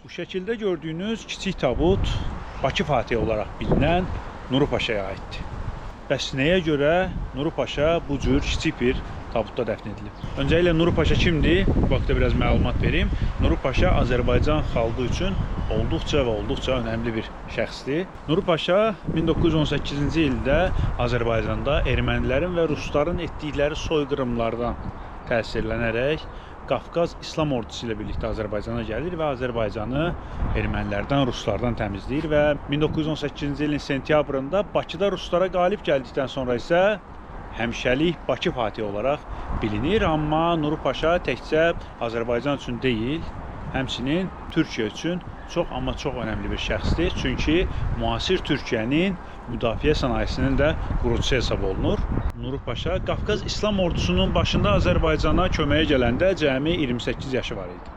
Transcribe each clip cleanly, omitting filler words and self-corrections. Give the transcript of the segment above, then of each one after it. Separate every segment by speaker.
Speaker 1: Bu şəkildə gördüyünüz kiçik tabut Bakı Fatihi olaraq bilinən Nuru Paşaya aiddir. Bəs nəyə görə Nuru Paşa bu cür kiçik bir tabutda dəfn edilib? Öncəliklə Nuru Paşa kimdir? Bu haqda biraz məlumat verim. Nuru Paşa Azərbaycan xalqı üçün olduqca önəmli bir şəxsdir. Nuru Paşa 1918-ci ildə Azərbaycanda ermənilərin və rusların etdikləri soyqırımlardan təsirlənərək Qafqaz İslam ordusu ilə birlikdə Azərbaycana gəlir və Azərbaycanı ermənilərdən, ruslardan təmizləyir və 1918-ci ilin sentyabrında Bakıda ruslara qalib gəldikdən sonra isə həmişəlik Bakı Fatihi olaraq bilinir. Amma Nuru Paşa təkcə Azərbaycan üçün deyil, həmçinin Türkiyə üçün çox önəmli bir şəxsdir. Çünki müasir Türkiyənin müdafiə sənayesinin də qurucusu hesab olunur. Nuru Paşa Qafqaz İslam ordusunun başında Azərbaycana köməyə gələndə cəmi 28 yaşı var idi.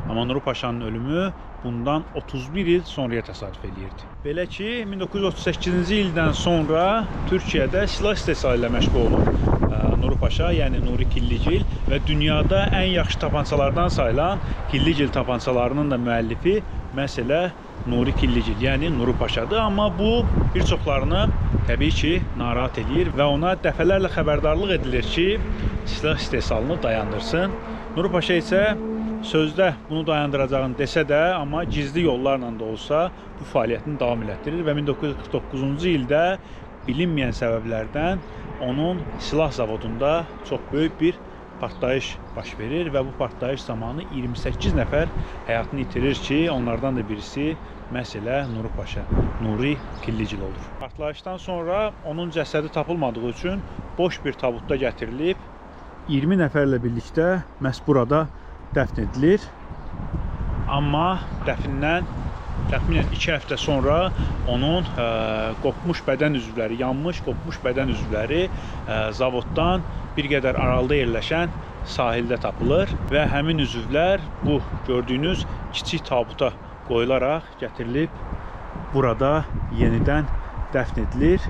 Speaker 1: Amma Nuru Paşanın ölümü bundan 31 il sonraya təsadüf eləyirdi. Belə ki, 1938-ci ildən sonra Türkiyədə silah istehsalı ilə məşğul olur Nuru Paşa, yəni Nuri Killigil və dünyada ən yaxşı tapançalardan sayılan Killigil tapançalarının da müəllifi məhz elə Nuri Killigil, yəni Nuru Paşadır. Amma bu bir çoxlarını təbii ki narahat edir və ona dəfələrlə xəbərdarlıq edilir ki, silah istehsalını dayandırsın. Nuru Paşa isə sözdə bunu dayandıracağını desə də, amma gizli yollarla da olsa bu fəaliyyətini davam elətdirir və 1949-cu ildə bilinməyən səbəblərdən onun silah zavodunda çox böyük bir partlayış baş verir və bu partlayış zamanı 28 nəfər həyatını itirir ki, onlardan da birisi məhz elə Nuru Paşa, Nuri Killigil olur. Partlayışdan sonra onun cəsədi tapılmadığı üçün boş bir tabutda gətirilib 20 nəfərlə birlikdə məhz burada dəfn edilir. Amma dəfindən təxminən 2 həftə sonra onun qopmuş bədən üzvləri, yanmış qopmuş bədən üzvləri zavoddan bir qədər aralıda yerləşən sahildə tapılır və həmin üzvlər bu gördüyünüz kiçik tabuta qoyularaq gətirilib burada yenidən dəfn edilir.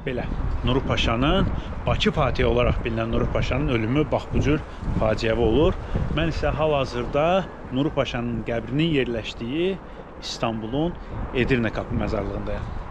Speaker 1: Belə, Nuru Paşanın, Bakı Fatihi olaraq bilinən Nuru Paşanın ölümü bax bu cür faciəvi olur. Mən isə hal-hazırda Nuru Paşanın qəbrinin yerləşdiyi İstanbulun Edirne Kapı məzarlığındayım.